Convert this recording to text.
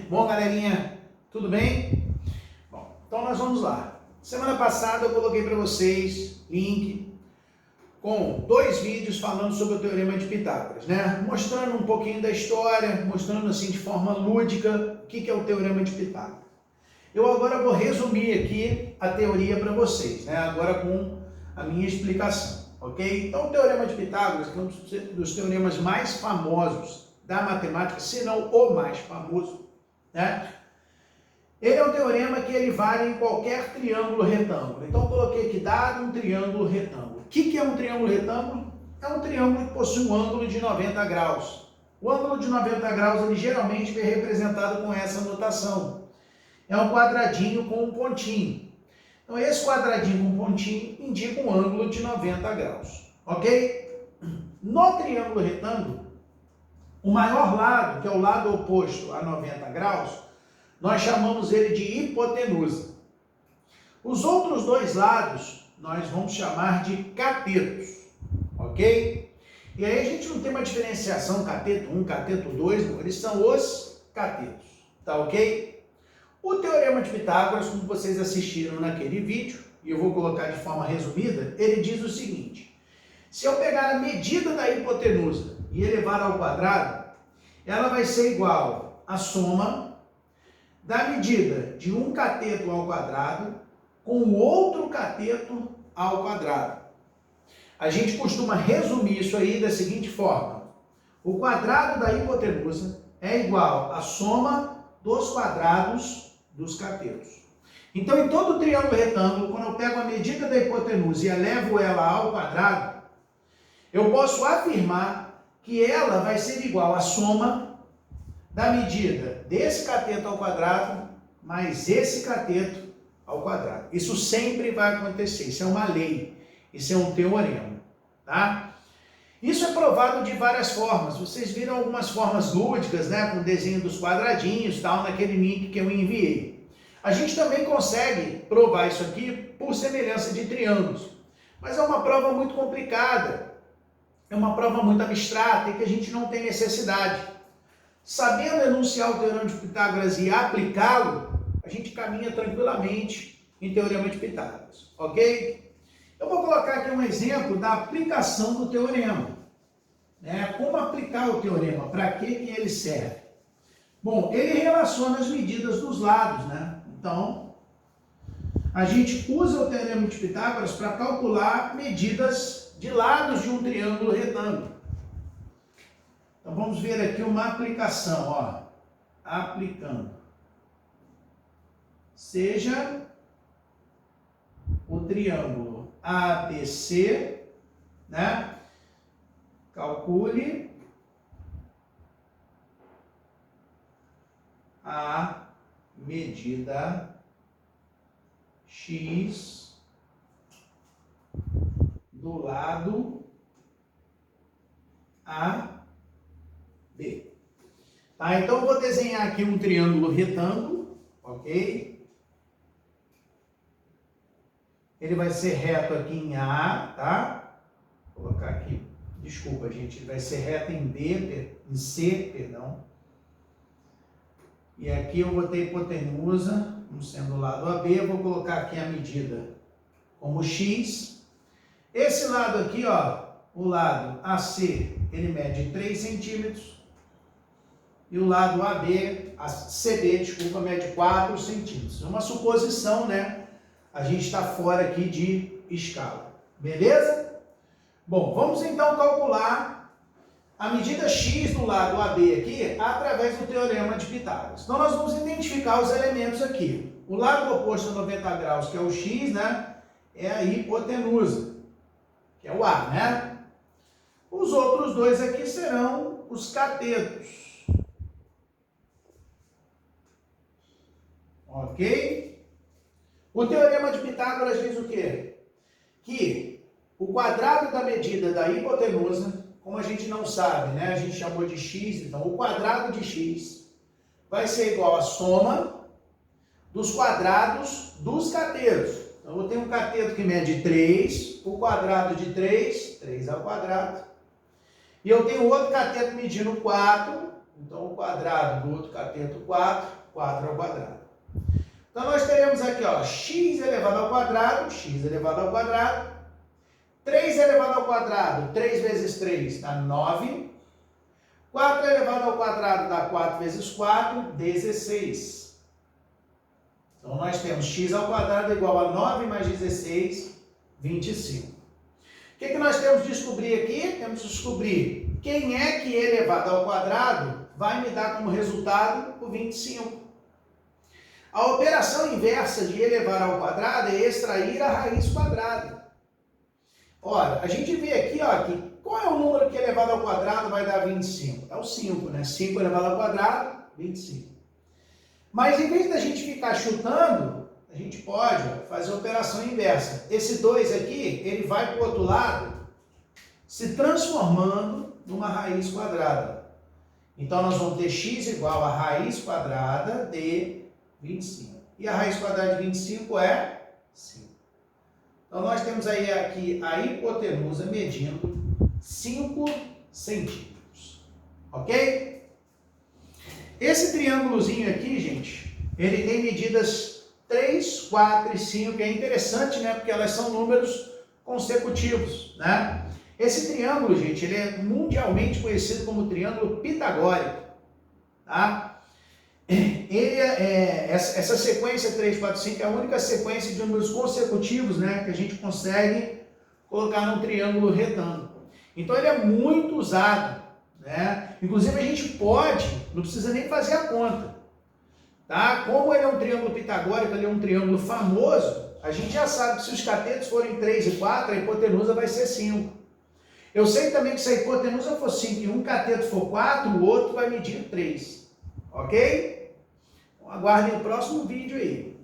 Bom, galerinha, tudo bem? Bom, então nós vamos lá. Semana passada eu coloquei para vocês link com 2 vídeos falando sobre o Teorema de Pitágoras, né? Mostrando um pouquinho da história, mostrando assim de forma lúdica o que é o Teorema de Pitágoras. Eu agora vou resumir aqui a teoria para vocês, né? Agora com a minha explicação, ok? Então o Teorema de Pitágoras é um dos teoremas mais famosos da matemática, se não o mais famoso, né? Ele é um teorema que ele vale em qualquer triângulo retângulo. Então eu coloquei aqui, dado um triângulo retângulo. O que é um triângulo retângulo? É um triângulo que possui um ângulo de 90 graus. O ângulo de 90 graus, ele geralmente é representado com essa notação. É um quadradinho com um pontinho. Então esse quadradinho com pontinho indica um ângulo de 90 graus, ok? No triângulo retângulo, o maior lado, que é o lado oposto a 90 graus, nós chamamos ele de hipotenusa. Os outros 2 lados, nós vamos chamar de catetos, ok? E aí a gente não tem uma diferenciação cateto 1, cateto 2, não, eles são os catetos, tá ok? O Teorema de Pitágoras, como vocês assistiram naquele vídeo, e eu vou colocar de forma resumida, ele diz o seguinte: se eu pegar a medida da hipotenusa e elevar ao quadrado, ela vai ser igual à soma da medida de um cateto ao quadrado com o outro cateto ao quadrado. A gente costuma resumir isso aí da seguinte forma: o quadrado da hipotenusa é igual à soma dos quadrados dos catetos. Então, em todo triângulo retângulo, quando eu pego a medida da hipotenusa e elevo ela ao quadrado, eu posso afirmar que ela vai ser igual à soma da medida desse cateto ao quadrado mais esse cateto ao quadrado. Isso sempre vai acontecer, isso é uma lei, isso é um teorema, tá? Isso é provado de várias formas. Vocês viram algumas formas lúdicas, né, com o desenho dos quadradinhos, tal, naquele link que eu enviei. A gente também consegue provar isso aqui por semelhança de triângulos, mas é uma prova muito complicada. É uma prova muito abstrata e que a gente não tem necessidade. Sabendo enunciar o Teorema de Pitágoras e aplicá-lo, a gente caminha tranquilamente em Teorema de Pitágoras, ok? Eu vou colocar aqui um exemplo da aplicação do teorema, né? Como aplicar o teorema, para que ele serve? Bom, ele relaciona as medidas dos lados, né? Então, a gente usa o Teorema de Pitágoras para calcular medidas de lados de um triângulo retângulo. Então vamos ver aqui uma aplicação, ó. Aplicando. Seja o triângulo ABC, né? Calcule a medida X do lado AB. Tá? Então, eu vou desenhar aqui um triângulo retângulo, ok? Ele vai ser reto aqui em A, tá? Vou colocar aqui, desculpa, gente, ele vai ser reto em B, em C, perdão. E aqui eu botei hipotenusa, como sendo o lado AB, eu vou colocar aqui a medida como X. Esse lado aqui, ó, o lado AC, ele mede 3 centímetros. E o lado AB, a CB, desculpa, mede 4 centímetros. É uma suposição, né? A gente está fora aqui de escala. Beleza? Bom, vamos então calcular a medida X do lado AB aqui através do Teorema de Pitágoras. Então nós vamos identificar os elementos aqui. O lado oposto a 90 graus, que é o X, né? É a hipotenusa, que é o A, né? Os outros 2 aqui serão os catetos. Ok? O Teorema de Pitágoras diz o quê? Que o quadrado da medida da hipotenusa, como a gente não sabe, né? A gente chamou de x, então o quadrado de x vai ser igual à soma dos quadrados dos catetos. Então eu tenho um cateto que mede 3, o quadrado de 3 ao quadrado. E eu tenho outro cateto medindo 4, Então, o quadrado do outro cateto 4, 4 ao quadrado. Então, nós teremos aqui, ó, x elevado ao quadrado, 3 elevado ao quadrado, 3 vezes 3 dá 9. 4 elevado ao quadrado dá 4 vezes 4, 16. Então, nós temos x ao quadrado igual a 9 mais 16, 25. O que nós temos que descobrir aqui? Temos que descobrir quem é que elevado ao quadrado vai me dar como resultado o 25. A operação inversa de elevar ao quadrado é extrair a raiz quadrada. Ora, a gente vê aqui, ó, que qual é o número que elevado ao quadrado vai dar 25? É o 5, né? 5 elevado ao quadrado, 25. Mas em vez da gente ficar chutando, a gente pode fazer a operação inversa. Esse 2 aqui, ele vai para o outro lado, se transformando numa raiz quadrada. Então, nós vamos ter x igual a raiz quadrada de 25. E a raiz quadrada de 25 é 5. Então, nós temos aí aqui a hipotenusa medindo 5 centímetros. Ok? Esse triângulozinho aqui, gente, ele tem medidas 3, 4 e 5, que é interessante, né? Porque elas são números consecutivos, né? Esse triângulo, gente, ele é mundialmente conhecido como triângulo pitagórico, tá? Essa sequência 3, 4, 5 é a única sequência de números consecutivos, né, que a gente consegue colocar num triângulo retângulo. Então ele é muito usado, né? Inclusive a gente pode, não precisa nem fazer a conta, tá? Como ele é um triângulo pitagórico, ele é um triângulo famoso, a gente já sabe que se os catetos forem 3 e 4, a hipotenusa vai ser 5. Eu sei também que se a hipotenusa for 5 e um cateto for 4, o outro vai medir 3. Ok? Então, aguardem o próximo vídeo aí.